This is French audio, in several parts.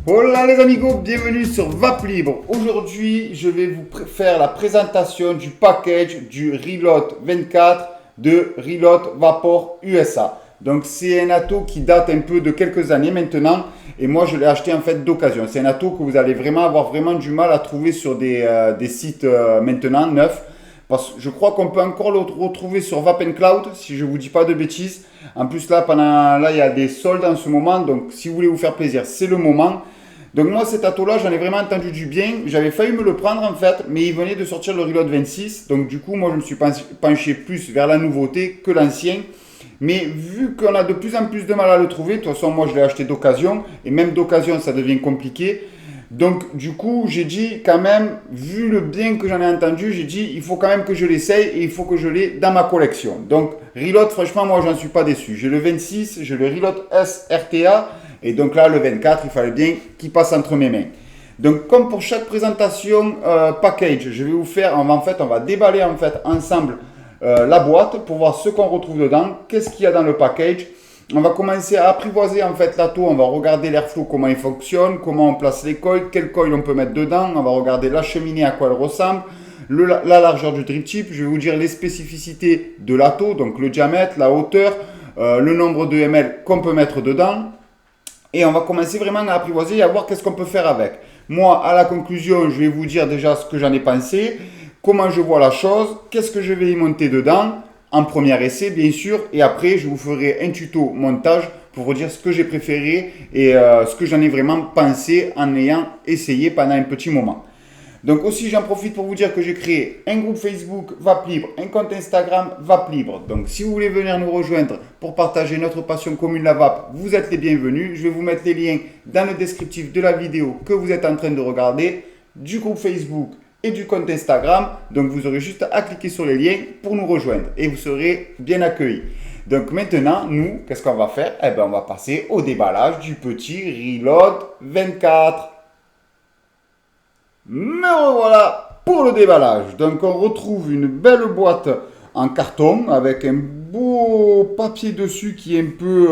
Hola les amigos, bienvenue sur Vape Libre. Aujourd'hui, je vais vous faire la présentation du package du Reload 24 de Reload Vapor USA. Donc c'est un ato qui date un peu de quelques années maintenant et moi je l'ai acheté en fait d'occasion. C'est un ato que vous allez vraiment avoir du mal à trouver sur des sites maintenant neufs. Parce que je crois qu'on peut encore le retrouver sur Vape & Cloud, si je ne vous dis pas de bêtises. En plus là, il y a des soldes en ce moment, donc si vous voulez vous faire plaisir, c'est le moment. Donc moi cet ato-là, j'en ai vraiment entendu du bien. J'avais failli me le prendre en fait, mais il venait de sortir le Reload 26. Donc du coup, moi je me suis penché plus vers la nouveauté que l'ancien. Mais vu qu'on a de plus en plus de mal à le trouver, de toute façon moi je l'ai acheté d'occasion, et même d'occasion ça devient compliqué. Donc du coup j'ai dit quand même, vu le bien que j'en ai entendu, j'ai dit il faut quand même que je l'essaye et il faut que je l'ai dans ma collection. Donc Reload, franchement moi j'en suis pas déçu. J'ai le 26, j'ai le Reload S RTA et donc là le 24 il fallait bien qu'il passe entre mes mains. Donc comme pour chaque présentation package, je vais vous faire, on va déballer en fait ensemble la boîte pour voir ce qu'on retrouve dedans, qu'est-ce qu'il y a dans le package. On va commencer à apprivoiser en fait l'ato, on va regarder l'airflow, comment il fonctionne, comment on place les coils, quel coil on peut mettre dedans, on va regarder la cheminée à quoi elle ressemble, la largeur du drip tip, je vais vous dire les spécificités de l'ato, donc le diamètre, la hauteur, le nombre de ml qu'on peut mettre dedans. Et on va commencer vraiment à apprivoiser et à voir qu'est-ce qu'on peut faire avec. Moi, à la conclusion, je vais vous dire déjà ce que j'en ai pensé, comment je vois la chose, qu'est-ce que je vais y monter dedans. En premier essai bien sûr, et après je vous ferai un tuto montage pour vous dire ce que j'ai préféré et ce que j'en ai vraiment pensé en ayant essayé pendant un petit moment. Donc aussi j'en profite pour vous dire que j'ai créé un groupe Facebook Vape Libre, un compte Instagram Vape Libre. Donc si vous voulez venir nous rejoindre pour partager notre passion commune la vape, vous êtes les bienvenus. Je vais vous mettre les liens dans le descriptif de la vidéo que vous êtes en train de regarder, du groupe Facebook et du compte Instagram. Donc vous aurez juste à cliquer sur les liens pour nous rejoindre et vous serez bien accueillis. Donc maintenant, nous, qu'est-ce qu'on va faire? Eh bien, on va passer au déballage du petit Reload 24. Me revoilà pour le déballage. Donc on retrouve une belle boîte en carton avec un beau papier dessus qui est un peu...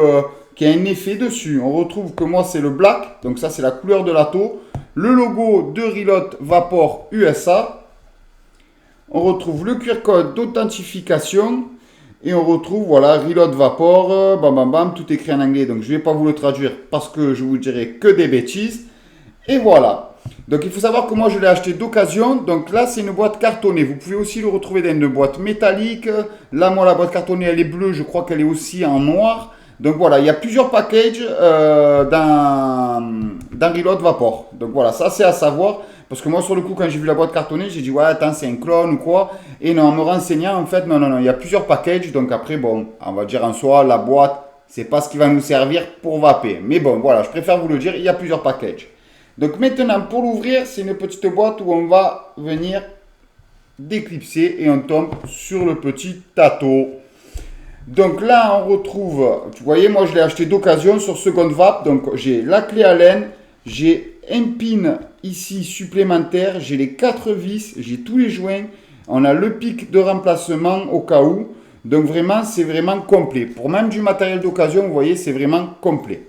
qui a un effet dessus. On retrouve que moi c'est le black, donc ça c'est la couleur de l'ato. Le logo de Reload Vapor USA. On retrouve le QR code d'authentification. Et on retrouve, voilà, Reload Vapor, bam bam bam, tout écrit en anglais. Donc je ne vais pas vous le traduire parce que je vous dirai que des bêtises. Et voilà. Donc il faut savoir que moi je l'ai acheté d'occasion. Donc là c'est une boîte cartonnée. Vous pouvez aussi le retrouver dans une boîte métallique. Là moi la boîte cartonnée elle est bleue. Je crois qu'elle est aussi en noir. Donc voilà, il y a plusieurs packages dans Reload Vapor. Donc voilà, ça c'est à savoir. Parce que moi sur le coup quand j'ai vu la boîte cartonnée, j'ai dit ouais attends c'est un clone ou quoi. Et non, en me renseignant en fait, non, il y a plusieurs packages. Donc après bon, on va dire en soi la boîte, c'est pas ce qui va nous servir pour vaper. Mais bon voilà, je préfère vous le dire, il y a plusieurs packages. Donc maintenant pour l'ouvrir, c'est une petite boîte où on va venir déclipser et on tombe sur le petit tato. Donc là, on retrouve, vous voyez, moi je l'ai acheté d'occasion sur Second Vape. Donc j'ai la clé Allen, j'ai un pin ici supplémentaire, j'ai les 4 vis, j'ai tous les joints. On a le pic de remplacement au cas où. Donc vraiment, c'est vraiment complet. Pour même du matériel d'occasion, vous voyez, c'est vraiment complet.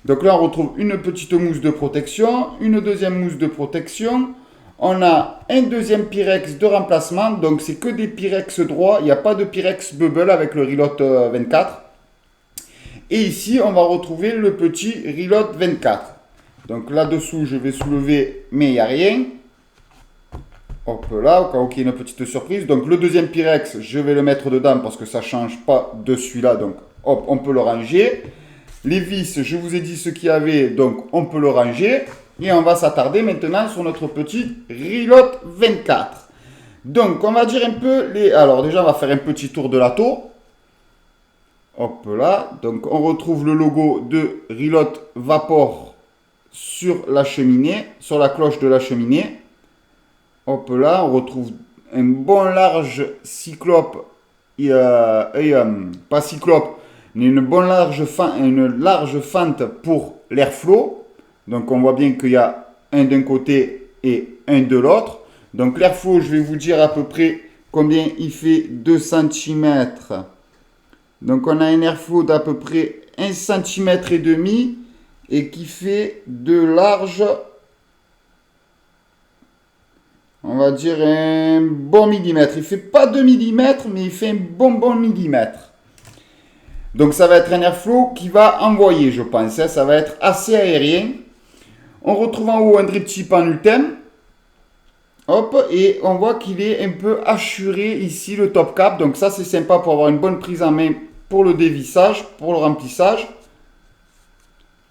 Donc là, on retrouve une petite mousse de protection, une deuxième mousse de protection. On a un deuxième Pyrex de remplacement, donc c'est que des Pyrex droits, il n'y a pas de Pyrex bubble avec le Reload 24. Et ici, on va retrouver le petit Reload 24. Donc là-dessous, je vais soulever, mais il n'y a rien. Hop là, au cas où il y ait une petite surprise. Donc le deuxième Pyrex, je vais le mettre dedans parce que ça ne change pas de celui-là, donc hop, on peut le ranger. Les vis, je vous ai dit ce qu'il y avait, donc on peut le ranger. Et on va s'attarder maintenant sur notre petit Reload 24. Donc, on va dire un peu les... Alors, déjà, on va faire un petit tour de l'ato. Hop là. Donc, on retrouve le logo de Reload Vapor sur la cheminée, sur la cloche de la cheminée. Hop là, on retrouve un bon large cyclope. Pas cyclope, mais une large fente pour l'airflow. Donc on voit bien qu'il y a un d'un côté et un de l'autre. Donc l'airflow, je vais vous dire à peu près combien il fait 2 cm. Donc on a un airflow d'à peu près 1,5 cm et qui fait de large, on va dire un bon millimètre. Il fait pas 2 mm, mais il fait un bon millimètre. Donc ça va être un airflow qui va envoyer, je pense. Ça va être assez aérien. On retrouve en haut un drip tip en ultime. Hop, et on voit qu'il est un peu hachuré ici, le top cap. Donc ça, c'est sympa pour avoir une bonne prise en main pour le dévissage, pour le remplissage.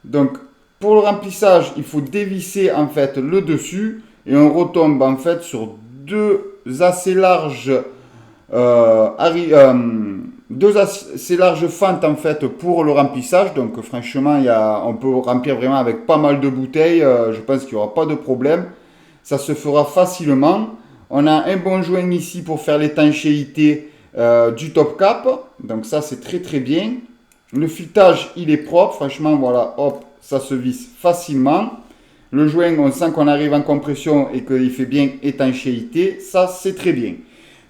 Donc, pour le remplissage, il faut dévisser en fait le dessus. Et on retombe en fait sur deux assez larges fentes en fait pour le remplissage. Donc franchement, on peut remplir vraiment avec pas mal de bouteilles. Je pense qu'il n'y aura pas de problème. Ça se fera facilement. On a un bon joint ici pour faire l'étanchéité du top cap. Donc ça, c'est très bien. Le filetage, il est propre. Franchement, voilà, hop, ça se visse facilement. Le joint, on sent qu'on arrive en compression et qu'il fait bien étanchéité. Ça, c'est très bien.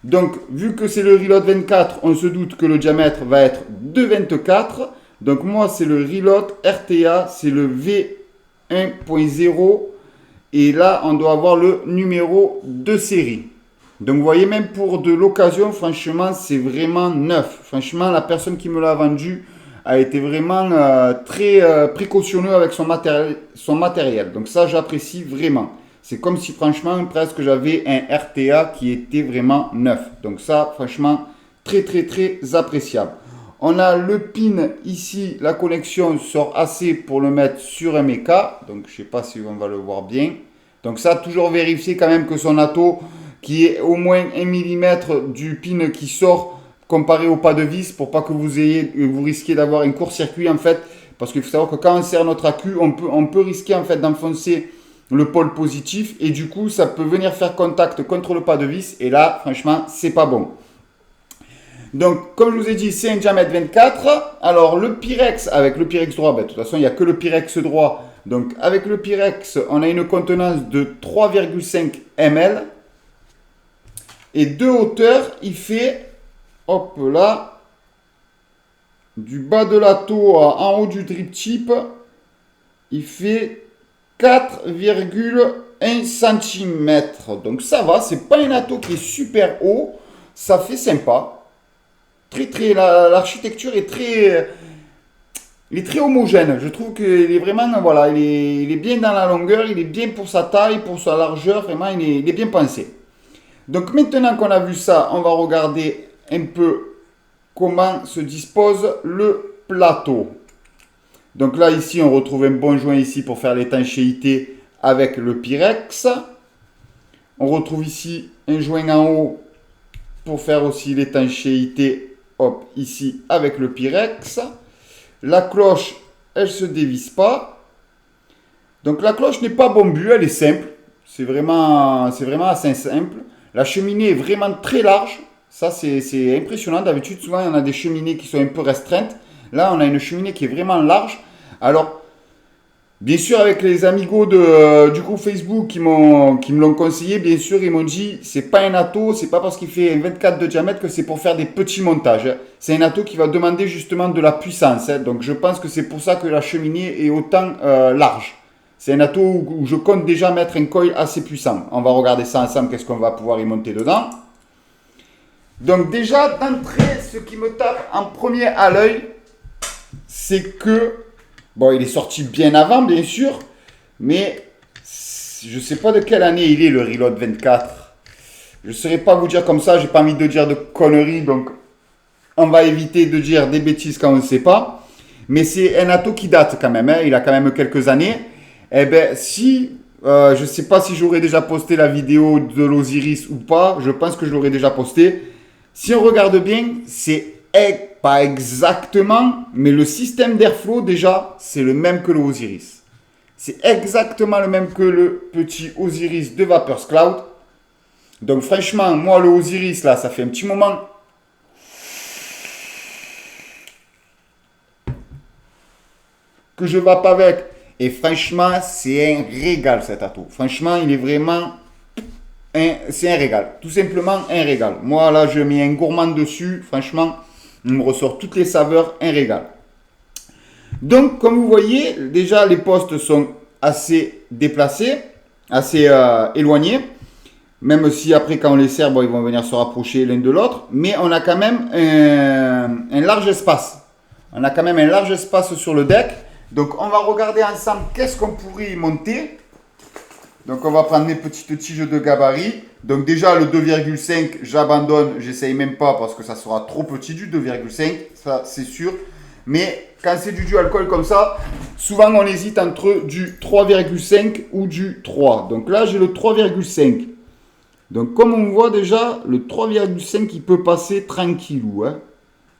Donc, vu que c'est le Reload 24, on se doute que le diamètre va être de 24. Donc, moi, c'est le Reload RTA, c'est le V1.0. Et là, on doit avoir le numéro de série. Donc, vous voyez, même pour de l'occasion, franchement, c'est vraiment neuf. Franchement, la personne qui me l'a vendu a été vraiment très précautionneux avec son matériel. Donc, ça, j'apprécie vraiment. C'est comme si, franchement, presque j'avais un RTA qui était vraiment neuf. Donc, ça, franchement, très appréciable. On a le pin ici, la connexion sort assez pour le mettre sur un méca. Donc, je ne sais pas si on va le voir bien. Donc, ça, toujours vérifier quand même que son ato, qui est au moins 1 mm du pin qui sort comparé au pas de vis, pour pas que vous risquiez d'avoir un court-circuit en fait. Parce qu'il faut savoir que quand on serre notre accu, on peut risquer en fait d'enfoncer le pôle positif. Et du coup, ça peut venir faire contact contre le pas de vis. Et là, franchement, c'est pas bon. Donc, comme je vous ai dit, c'est un diamètre 24. Alors, le Pyrex, avec le Pyrex droit, de toute façon, il n'y a que le Pyrex droit. Donc, avec le Pyrex, on a une contenance de 3,5 ml. Et de hauteur, il fait, hop là, du bas de la tour en haut du drip tip, il fait 4,1 cm. Donc, ça va, c'est pas un ato qui est super haut. Ça fait sympa. L'architecture est il est très homogène. Je trouve qu'il est vraiment, voilà, il est bien dans la longueur, il est bien pour sa taille, pour sa largeur, vraiment, il est bien pensé. Donc maintenant qu'on a vu ça, on va regarder un peu comment se dispose le plateau. Donc là, ici, on retrouve un bon joint ici pour faire l'étanchéité avec le Pyrex. On retrouve ici un joint en haut pour faire aussi l'étanchéité. Hop, ici avec le Pyrex. La cloche, elle se dévisse pas. Donc la cloche n'est pas bombue, elle est simple. C'est vraiment assez simple. La cheminée est vraiment très large. Ça, c'est impressionnant. D'habitude, souvent, il y en a des cheminées qui sont un peu restreintes. Là, on a une cheminée qui est vraiment large. Alors, bien sûr, avec les amigos du groupe Facebook qui me l'ont conseillé, bien sûr, ils m'ont dit, c'est pas un ato, c'est pas parce qu'il fait un 24 de diamètre que c'est pour faire des petits montages. C'est un ato qui va demander justement de la puissance. Donc, je pense que c'est pour ça que la cheminée est autant large. C'est un ato où je compte déjà mettre un coil assez puissant. On va regarder ça ensemble, qu'est-ce qu'on va pouvoir y monter dedans. Donc, déjà, d'entrée, ce qui me tape en premier à l'œil, c'est que bon, il est sorti bien avant, bien sûr, mais je ne sais pas de quelle année il est, le Reload 24. Je ne saurais pas vous dire comme ça, j'ai pas envie de dire de conneries, donc on va éviter de dire des bêtises quand on ne sait pas. Mais c'est un ato qui date quand même, hein, il a quand même quelques années. Eh bien, si, je ne sais pas si j'aurais déjà posté la vidéo de l'Osiris ou pas, je pense que je l'aurais déjà posté. Si on regarde bien, c'est pas exactement, mais le système d'airflow déjà, c'est le même que le Osiris. C'est exactement le même que le petit Osiris de Vapors Cloud. Donc franchement, moi le Osiris là, ça fait un petit moment que je vape avec. Et franchement, c'est un régal cet ato. Franchement, il est vraiment... c'est un régal. Tout simplement un régal. Moi là, je mets un gourmand dessus. Franchement... On me ressort toutes les saveurs, un régal. Donc, comme vous voyez, déjà, les postes sont assez déplacés, assez éloignés. Même si après, quand on les sert, bon, ils vont venir se rapprocher l'un de l'autre. Mais on a quand même un large espace. On a quand même un large espace sur le deck. Donc, on va regarder ensemble qu'est-ce qu'on pourrait y monter. Donc, on va prendre mes petites tiges de gabarit. Donc, déjà, le 2,5, j'abandonne. J'essaye même pas parce que ça sera trop petit du 2,5. Ça, c'est sûr. Mais quand c'est du alcool comme ça, souvent, on hésite entre du 3,5 ou du 3. Donc là, j'ai le 3,5. Donc, comme on voit déjà, le 3,5, il peut passer tranquillou. Hein.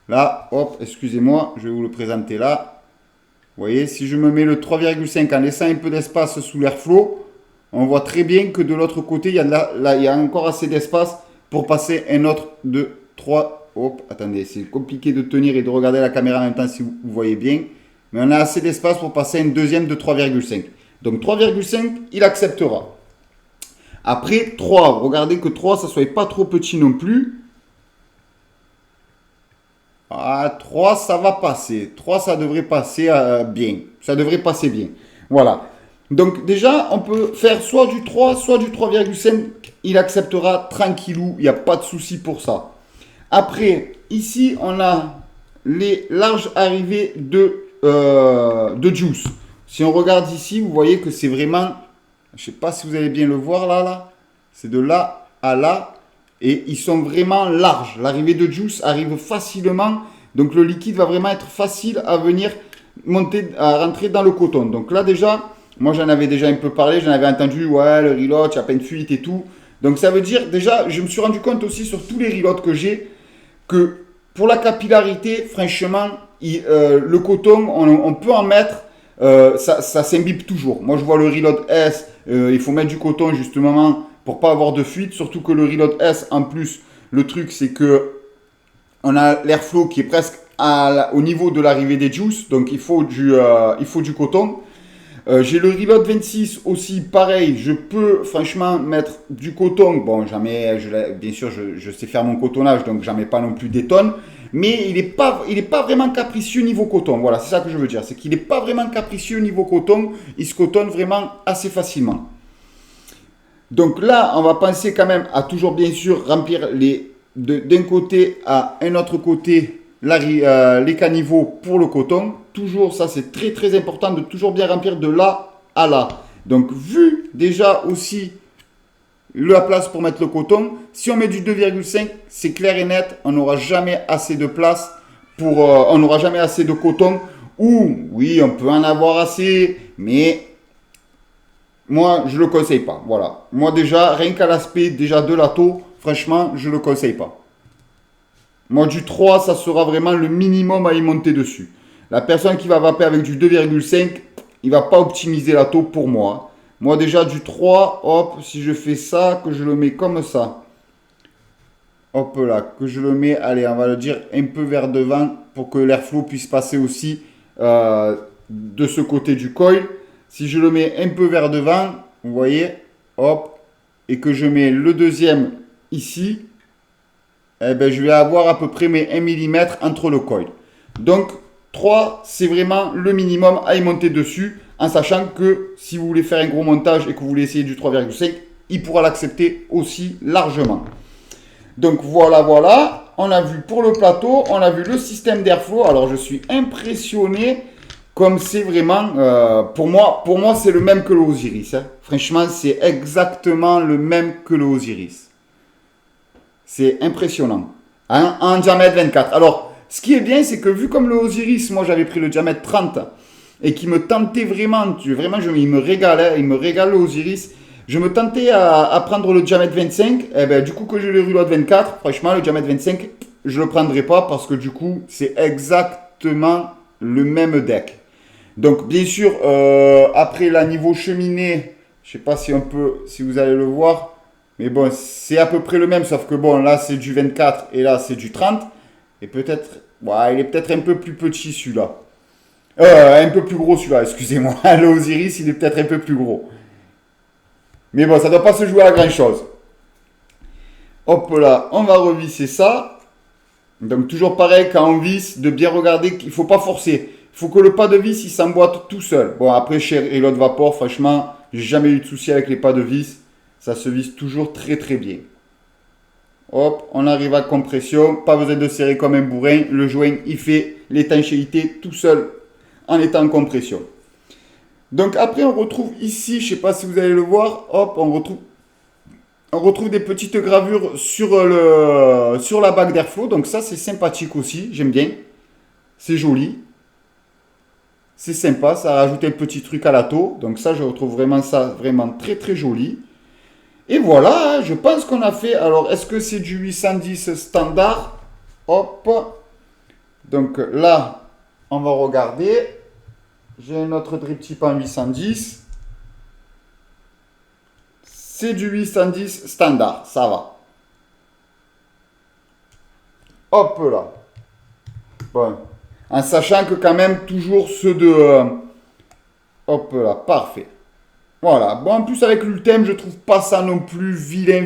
Là, hop, excusez-moi, je vais vous le présenter là. Vous voyez, si je me mets le 3,5 en laissant un peu d'espace sous l'airflow, on voit très bien que de l'autre côté, il y a encore assez d'espace pour passer un autre de 3. Hop, attendez, c'est compliqué de tenir et de regarder la caméra en même temps si vous voyez bien. Mais on a assez d'espace pour passer un deuxième de 3,5. Donc 3,5, il acceptera. Après, 3, regardez que 3, ça ne soit pas trop petit non plus. Ah, 3, ça va passer. 3, ça devrait passer bien. Ça devrait passer bien. Voilà. Donc déjà, on peut faire soit du 3, soit du 3,5. Il acceptera tranquillou. Il n'y a pas de souci pour ça. Après, ici, on a les larges arrivées de juice. Si on regarde ici, vous voyez que c'est vraiment... Je ne sais pas si vous allez bien le voir là. C'est de là à là. Et ils sont vraiment larges. L'arrivée de juice arrive facilement. Donc le liquide va vraiment être facile à venir monter, à rentrer dans le coton. Donc là déjà, moi j'en avais déjà un peu parlé. J'en avais entendu, ouais, le reload, il y a pas une fuite et tout. Donc ça veut dire, déjà, je me suis rendu compte aussi sur tous les reloads que j'ai, que pour la capillarité, franchement, le coton, on peut en mettre. Ça s'imbibe toujours. Moi, je vois le Reload S, il faut mettre du coton justement pour pas avoir de fuite. Surtout que le Reload S, en plus, le truc, c'est que on a l'airflow qui est presque au niveau de l'arrivée des juices. Donc, il faut du coton. J'ai le Reload 26 aussi, pareil. Je peux franchement mettre du coton. Bon, bien sûr, je sais faire mon cotonnage, donc j'en mets pas non plus des tonnes. Mais il n'est pas vraiment capricieux niveau coton. Voilà, c'est ça que je veux dire. C'est qu'il n'est pas vraiment capricieux niveau coton. Il se cotonne vraiment assez facilement. Donc là, on va penser quand même à toujours bien sûr remplir d'un côté à un autre côté les caniveaux pour le coton. Toujours, ça c'est très très important de toujours bien remplir de là à là. Donc vu déjà aussi la place pour mettre le coton, si on met du 2,5, c'est clair et net, on n'aura jamais assez de place on n'aura jamais assez de coton. Ou oui, on peut en avoir assez, mais moi je le conseille pas. Voilà. Moi déjà, rien qu'à l'aspect déjà de la taux, franchement, je le conseille pas. Moi du 3, ça sera vraiment le minimum à y monter dessus. La personne qui va vaper avec du 2,5, il va pas optimiser la taux pour moi. Moi déjà du 3, hop, si je fais ça, que je le mets comme ça. Hop là, que je le mets, allez, on va le dire un peu vers devant pour que l'airflow puisse passer aussi de ce côté du coil. Si je le mets un peu vers devant, vous voyez, hop, et que je mets le deuxième ici, eh ben, je vais avoir à peu près mes 1 mm entre le coil. Donc 3, c'est vraiment le minimum à y monter dessus, en sachant que si vous voulez faire un gros montage et que vous voulez essayer du 3,5, il pourra l'accepter aussi largement. Donc voilà, on a vu pour le plateau, on a vu le système d'airflow. Alors je suis impressionné comme c'est vraiment, pour moi c'est le même que le Osiris. Hein. Franchement, c'est exactement le même que le Osiris. C'est impressionnant. En diamètre 24. Alors, ce qui est bien, c'est que vu comme le Osiris, moi j'avais pris le diamètre 30 et qui me tentait vraiment, il me régale le Osiris. Je me tentais à prendre le diamètre 25. Et ben, du coup, que j'ai le Reload 24, franchement, le diamètre 25, je ne le prendrai pas parce que du coup, c'est exactement le même deck. Donc, bien sûr, après, la niveau cheminée, je ne sais pas si vous allez le voir. Mais bon, c'est à peu près le même, sauf que bon, là, c'est du 24 et là, c'est du 30. Et peut-être, ouais, il est peut-être un peu plus petit celui-là. Un peu plus gros celui-là, excusez-moi. Le Osiris, il est peut-être un peu plus gros. Mais bon, ça ne doit pas se jouer à grand chose. Hop là, on va revisser ça. Donc toujours pareil, quand on visse, de bien regarder qu'il ne faut pas forcer. Il faut que le pas de vis, il s'emboîte tout seul. Bon, après, chez Reload Vapor, franchement, j'ai jamais eu de souci avec les pas de vis. Ça se visse toujours très très bien. Hop, on arrive à compression. Pas besoin de serrer comme un bourrin. Le joint, il fait l'étanchéité tout seul en étant en compression. Donc après, on retrouve ici, je ne sais pas si vous allez le voir, hop, on retrouve des petites gravures sur la bague d'airflow. Donc ça, c'est sympathique aussi, j'aime bien. C'est joli. C'est sympa, ça rajoute un petit truc à la taux. Donc ça, je retrouve vraiment ça vraiment très très joli. Et voilà, je pense qu'on a fait. Alors, est-ce que c'est du 810 standard? Hop. Donc là, on va regarder. J'ai un autre drip tip en 810. C'est du 810 standard, ça va. Hop là. Bon. En sachant que quand même, toujours ceux de... hop là, parfait. Voilà. Bon, en plus, avec l'ultime, je trouve pas ça non plus vilain.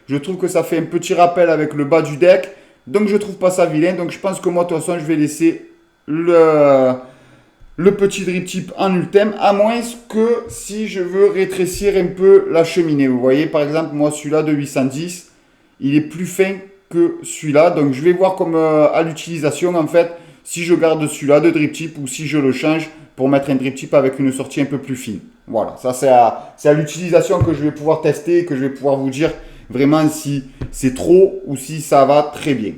Je trouve que ça fait un petit rappel avec le bas du deck. Donc, je trouve pas ça vilain. Donc, je pense que moi, de toute façon, je vais laisser le petit drip tip en ultime. À moins que si je veux rétrécir un peu la cheminée. Vous voyez, par exemple, moi, celui-là de 810, il est plus fin que celui-là. Donc, je vais voir comme à l'utilisation, en fait, si je garde celui-là de drip tip ou si je le change pour mettre un drip tip avec une sortie un peu plus fine. Voilà, ça c'est à l'utilisation que je vais pouvoir tester, que je vais pouvoir vous dire vraiment si c'est trop ou si ça va très bien.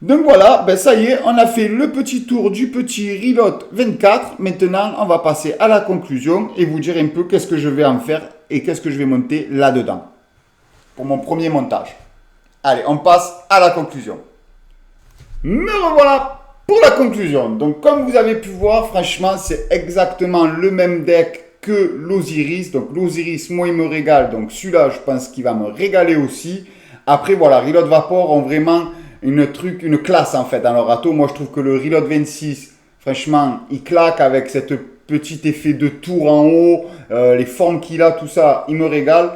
Donc voilà, ben ça y est, on a fait le petit tour du petit Reload 24. Maintenant, on va passer à la conclusion et vous dire un peu qu'est-ce que je vais en faire et qu'est-ce que je vais monter là-dedans pour mon premier montage. Allez, on passe à la conclusion. Me revoilà pour la conclusion. Donc, comme vous avez pu voir, franchement, c'est exactement le même deck que l'Osiris. Donc, l'Osiris, moi, il me régale. Donc, celui-là, je pense qu'il va me régaler aussi. Après, voilà, Reload Vapor ont vraiment une classe, en fait, dans leur râteau. Moi, je trouve que le Reload 26, franchement, il claque avec cette petit effet de tour en haut, les formes qu'il a, tout ça, il me régale.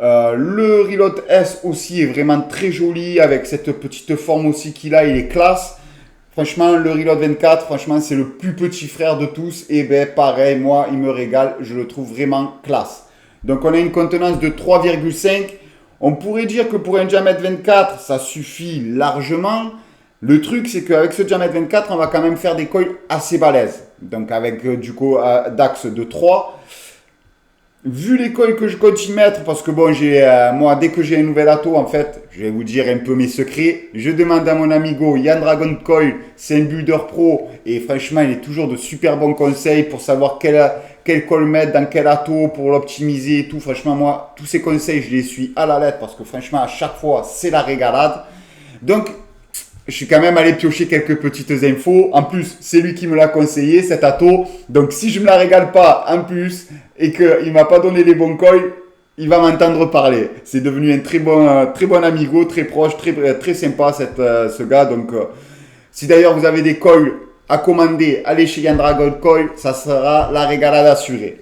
Le Reload S aussi est vraiment très joli avec cette petite forme aussi qu'il a, il est classe. Franchement, le Reload 24, franchement, c'est le plus petit frère de tous. Et ben pareil, moi, il me régale, je le trouve vraiment classe. Donc on a une contenance de 3,5. On pourrait dire que pour un diamètre 24, ça suffit largement. Le truc, c'est qu'avec ce diamètre 24, on va quand même faire des coils assez balèzes. Donc avec du coup d'axe de 3. Vu les coils que je compte y mettre, parce que bon, moi, dès que j'ai un nouvel ato, en fait, je vais vous dire un peu mes secrets. Je demande à mon amigo Yann Dragon Coil, c'est un builder pro, et franchement, il est toujours de super bons conseils pour savoir quel coil mettre, dans quel ato, pour l'optimiser et tout. Franchement, moi, tous ces conseils, je les suis à la lettre, parce que franchement, à chaque fois, c'est la régalade. Donc, je suis quand même allé piocher quelques petites infos. En plus, c'est lui qui me l'a conseillé, cet ato. Donc, si je ne me la régale pas en plus et qu'il ne m'a pas donné les bons coils, il va m'entendre parler. C'est devenu un très bon amigo, très proche, très sympa ce gars. Donc, si d'ailleurs vous avez des coils à commander, allez chez Yann Dragon Coil, ça sera la régalade assurée.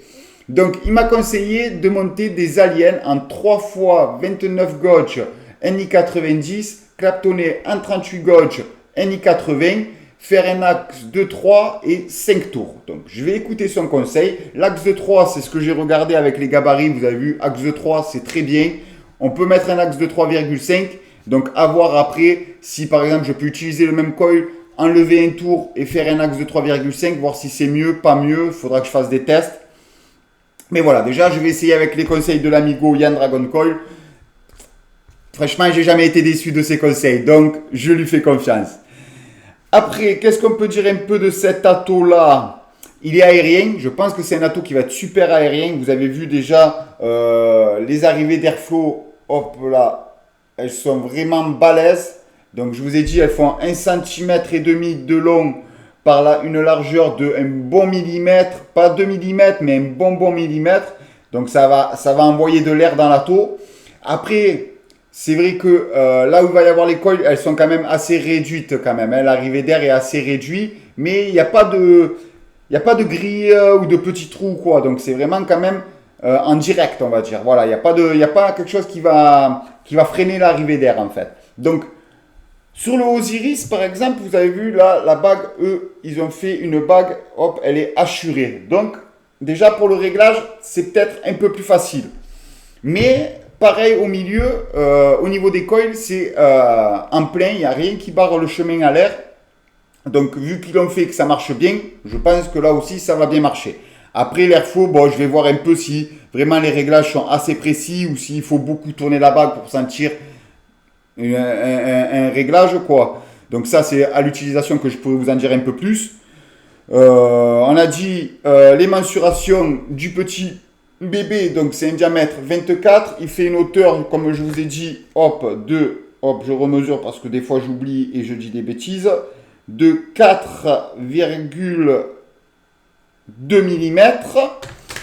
Donc, il m'a conseillé de monter des aliens en 3 x 29 gauge NI90, claptonné en 38 gauge NI80, faire un axe de 3 et 5 tours. Donc, je vais écouter son conseil. L'axe de 3, c'est ce que j'ai regardé avec les gabarits. Vous avez vu, axe de 3, c'est très bien. On peut mettre un axe de 3,5. Donc, à voir après si, par exemple, je peux utiliser le même coil, enlever un tour et faire un axe de 3,5, voir si c'est mieux, pas mieux. Il faudra que je fasse des tests. Mais voilà, déjà, je vais essayer avec les conseils de l'amigo Yann Dragon Coil. Franchement, j'ai jamais été déçu de ses conseils, donc je lui fais confiance. Après, qu'est-ce qu'on peut dire un peu de cet ato-là? Il est aérien, je pense que c'est un ato qui va être super aérien. Vous avez vu déjà les arrivées d'airflow, hop là, elles sont vraiment balèzes. Donc je vous ai dit, elles font 1,5 cm de long par là, une largeur de un bon millimètre, pas 2 mm, mais un bon millimètre. Donc ça va envoyer de l'air dans l'atto. Après, c'est vrai que là où il va y avoir les coils, elles sont quand même assez réduites quand même. Hein. L'arrivée d'air est assez réduite, mais il n'y a pas de grille ou de petits trous quoi. Donc c'est vraiment quand même en direct, on va dire. Voilà, il n'y a pas quelque chose qui va freiner l'arrivée d'air en fait. Donc Sur le Osiris, par exemple, vous avez vu là, la bague, eux, ils ont fait une bague, hop, elle est assurée. Donc, déjà pour le réglage, c'est peut-être un peu plus facile. Mais, pareil au milieu, au niveau des coils, c'est en plein, il n'y a rien qui barre le chemin à l'air. Donc, vu qu'ils ont fait que ça marche bien, je pense que là aussi, ça va bien marcher. Après, l'airflow, bon, je vais voir un peu si vraiment les réglages sont assez précis ou s'il faut beaucoup tourner la bague pour sentir un réglage, quoi. Donc ça, c'est à l'utilisation que je pourrais vous en dire un peu plus. On a dit les mensurations du petit bébé, donc c'est un diamètre 24. Il fait une hauteur, comme je vous ai dit, hop, je remesure parce que des fois j'oublie et je dis des bêtises, de 4,2 mm.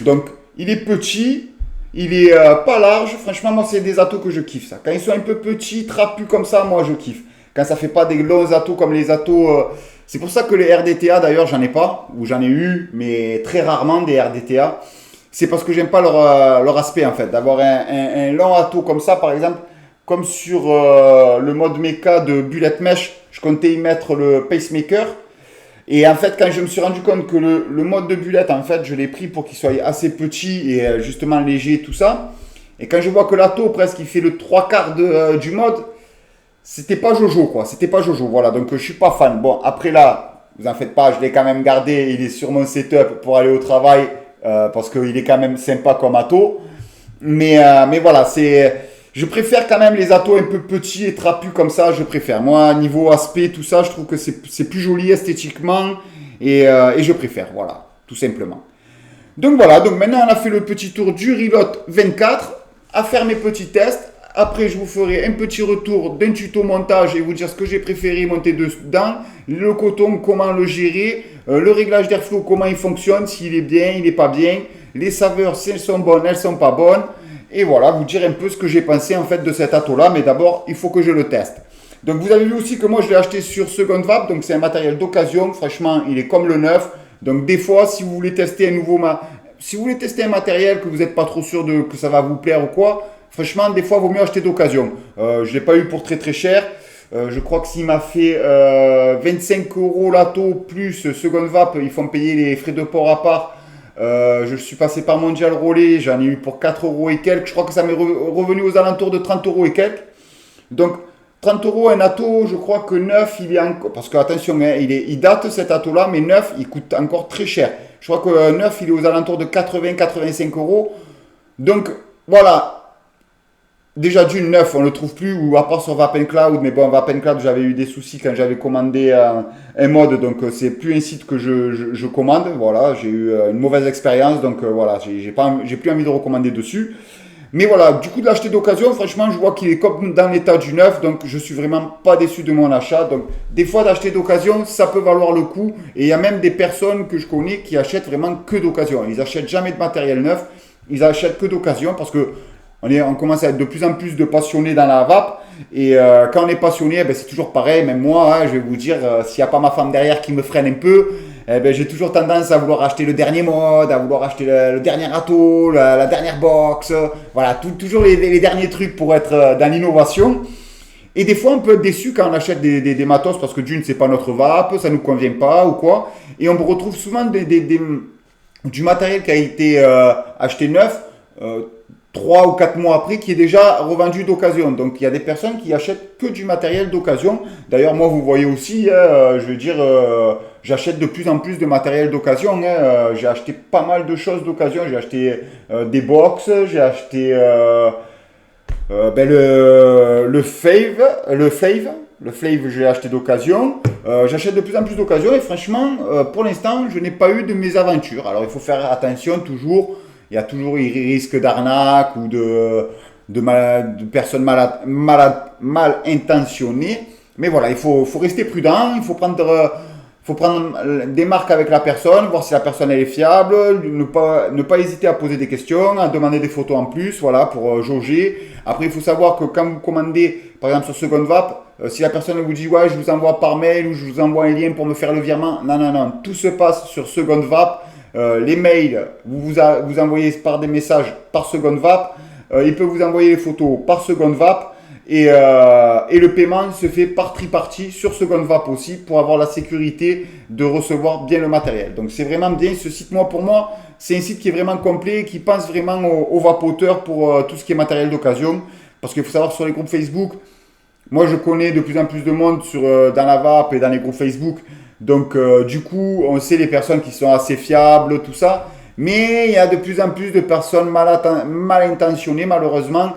Donc il est petit. Il est pas large. Franchement, moi, c'est des atos que je kiffe, ça. Quand ils sont un peu petits, trapus comme ça, moi, je kiffe. Quand ça fait pas des longs atos comme les atos... C'est pour ça que les RDTA, d'ailleurs, j'en ai pas. Ou j'en ai eu, mais très rarement des RDTA. C'est parce que j'aime pas leur aspect, en fait. D'avoir un long ato comme ça, par exemple, comme sur le mode mecha de Bullet Mesh, je comptais y mettre le pacemaker. Et en fait, quand je me suis rendu compte que le mode de bullet, en fait, je l'ai pris pour qu'il soit assez petit et justement léger, tout ça. Et quand je vois que l'atto, presque, il fait le 3/4 du mode, c'était pas Jojo, quoi. C'était pas Jojo, voilà. Donc, je suis pas fan. Bon, après là, vous en faites pas, je l'ai quand même gardé. Il est sur mon setup pour aller au travail parce qu'il est quand même sympa comme atto. Mais voilà, je préfère quand même les atos un peu petits et trapus comme ça, je préfère. Moi, niveau aspect, tout ça, je trouve que c'est plus joli esthétiquement et je préfère, voilà, tout simplement. Donc voilà, donc maintenant on a fait le petit tour du Rilot 24, à faire mes petits tests. Après, je vous ferai un petit retour d'un tuto montage et vous dire ce que j'ai préféré monter dedans, le coton, comment le gérer, le réglage d'airflow, comment il fonctionne, s'il est bien, il n'est pas bien, les saveurs, si elles sont bonnes, elles sont pas bonnes. Et voilà, vous dire un peu ce que j'ai pensé en fait de cet ato-là, mais d'abord, il faut que je le teste. Donc vous avez vu aussi que moi je l'ai acheté sur Second Vap, donc c'est un matériel d'occasion, franchement, il est comme le neuf. Donc des fois, si vous voulez tester un matériel que vous n'êtes pas trop sûr que ça va vous plaire ou quoi, franchement, des fois, il vaut mieux acheter d'occasion. Je ne l'ai pas eu pour très très cher. Je crois que s'il m'a fait 25 € l'atto plus Second Vap, ils font payer les frais de port à part. Je suis passé par Mondial Relais, j'en ai eu pour 4 € et quelques. Je crois que ça m'est revenu aux alentours de 30 € et quelques. Donc 30 € un atto, je crois que neuf, il est encore. Parce que attention, hein, il date cet atto-là, mais neuf, il coûte encore très cher. Je crois que neuf, il est aux alentours de 80-85 €. Donc voilà. Déjà d'une neuf, on ne le trouve plus, ou à part sur Vapencloud, mais bon, Vapencloud, j'avais eu des soucis quand j'avais commandé un mode, donc c'est plus un site que je commande, voilà, j'ai eu une mauvaise expérience, donc voilà, j'ai plus envie de recommander dessus. Mais voilà, du coup de l'acheter d'occasion, franchement, je vois qu'il est comme dans l'état du neuf, donc je suis vraiment pas déçu de mon achat. Donc des fois d'acheter d'occasion, ça peut valoir le coup, et il y a même des personnes que je connais qui achètent vraiment que d'occasion. Ils achètent jamais de matériel neuf, ils achètent que d'occasion parce que on commence à être de plus en plus de passionnés dans la vape. Et quand on est passionné, ben, c'est toujours pareil. Même moi, hein, je vais vous dire, s'il n'y a pas ma femme derrière qui me freine un peu, ben, j'ai toujours tendance à vouloir acheter le dernier mode, à vouloir acheter le dernier atto, la dernière box. Voilà, toujours les derniers trucs pour être dans l'innovation. Et des fois, on peut être déçu quand on achète des matos parce que d'une, c'est pas notre vape, ça nous convient pas ou quoi. Et on retrouve souvent du matériel qui a été acheté neuf. 3 ou 4 mois après, qui est déjà revendu d'occasion. Donc, il y a des personnes qui achètent que du matériel d'occasion. D'ailleurs, moi, vous voyez aussi, je veux dire, j'achète de plus en plus de matériel d'occasion. J'ai acheté pas mal de choses d'occasion. J'ai acheté des box, j'ai acheté le Fave, je l'ai acheté d'occasion. J'achète de plus en plus d'occasion et franchement, pour l'instant, je n'ai pas eu de mésaventures. Alors, il faut faire attention toujours. Il y a toujours des risques d'arnaque ou de personnes mal intentionnées. Mais voilà, il faut rester prudent, il faut prendre des marques avec la personne, voir si la personne elle est fiable, ne pas hésiter à poser des questions, à demander des photos en plus, voilà, pour jauger. Après, il faut savoir que quand vous commandez, par exemple sur Second Vap, si la personne vous dit ouais, je vous envoie par mail ou je vous envoie un lien pour me faire le virement, non, tout se passe sur Second Vap. Les mails, vous envoyez par des messages par Second Vap. Il peut vous envoyer les photos par Second Vap. Et le paiement se fait par tripartie sur Second Vap aussi pour avoir la sécurité de recevoir bien le matériel. Donc c'est vraiment bien ce site. Pour moi, c'est un site qui est vraiment complet, qui pense vraiment aux vapoteurs pour tout ce qui est matériel d'occasion. Parce qu'il faut savoir sur les groupes Facebook, moi je connais de plus en plus de monde dans la vape et dans les groupes Facebook. Donc du coup, on sait les personnes qui sont assez fiables, tout ça. Mais il y a de plus en plus de personnes mal intentionnées malheureusement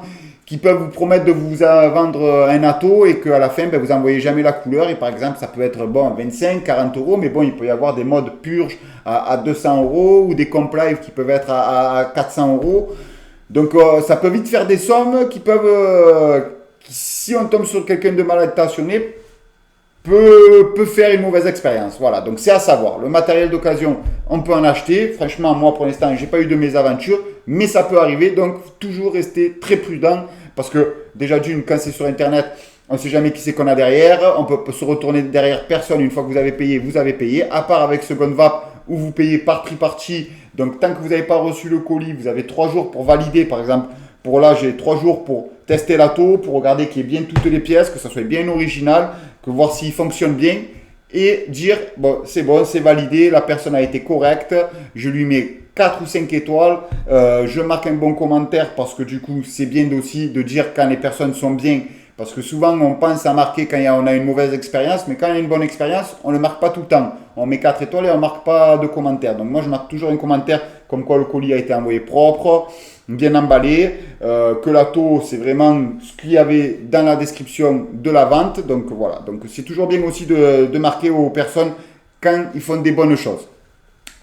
qui peuvent vous promettre de vous vendre un atto et qu'à la fin, vous n'envoyez jamais la couleur. Et par exemple, ça peut être 25, 40 euros, mais bon, il peut y avoir des modes purges à 200 euros ou des complives qui peuvent être à 400 euros. Donc, ça peut vite faire des sommes qui peuvent, si on tombe sur quelqu'un de mal intentionné, peut faire une mauvaise expérience. Voilà, donc c'est à savoir. Le matériel d'occasion, on peut en acheter. Franchement, moi pour l'instant, j'ai pas eu de mésaventures, mais ça peut arriver. Donc toujours rester très prudent parce que déjà d'une, quand c'est sur Internet, on ne sait jamais qui c'est qu'on a derrière. On peut se retourner derrière personne une fois que vous avez payé, vous avez payé. À part avec Second Vap où vous payez par tripartie. Donc tant que vous n'avez pas reçu le colis, vous avez 3 jours pour valider. Par exemple, pour là, j'ai 3 jours pour tester l'atto, pour regarder qu'il y ait bien toutes les pièces, que ça soit bien original, que voir s'il fonctionne bien et dire bon, c'est validé, la personne a été correcte, je lui mets 4 ou 5 étoiles, je marque un bon commentaire parce que du coup, c'est bien aussi de dire quand les personnes sont bien. Parce que souvent, on pense à marquer quand on a une mauvaise expérience, mais quand il y a une bonne expérience, on ne le marque pas tout le temps. On met 4 étoiles et on ne marque pas de commentaire. Donc moi, je marque toujours un commentaire comme quoi le colis a été envoyé propre, bien emballé, que l'atto, c'est vraiment ce qu'il y avait dans la description de la vente. Donc voilà, donc c'est toujours bien aussi de marquer aux personnes quand ils font des bonnes choses.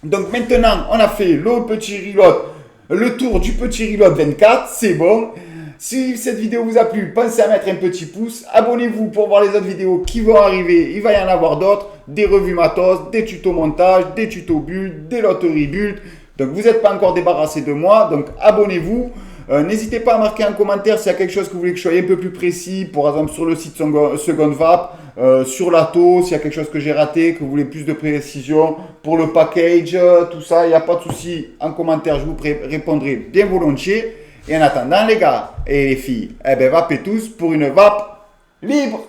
Donc maintenant, on a fait le tour du petit Reload 24, c'est bon. Si cette vidéo vous a plu, pensez à mettre un petit pouce. Abonnez-vous pour voir les autres vidéos qui vont arriver. Il va y en avoir d'autres. Des revues matos, des tutos montage, des tutos build, des loteries build. Donc vous n'êtes pas encore débarrassé de moi. Donc abonnez-vous. N'hésitez pas à marquer en commentaire s'il y a quelque chose que vous voulez que je sois un peu plus précis. Par exemple sur le site Second Vap, sur l'atto, s'il y a quelque chose que j'ai raté, que vous voulez plus de précision. Pour le package, tout ça, il n'y a pas de souci. En commentaire, je vous répondrai bien volontiers. Et en attendant, les gars et les filles, vapez tous pour une vape libre.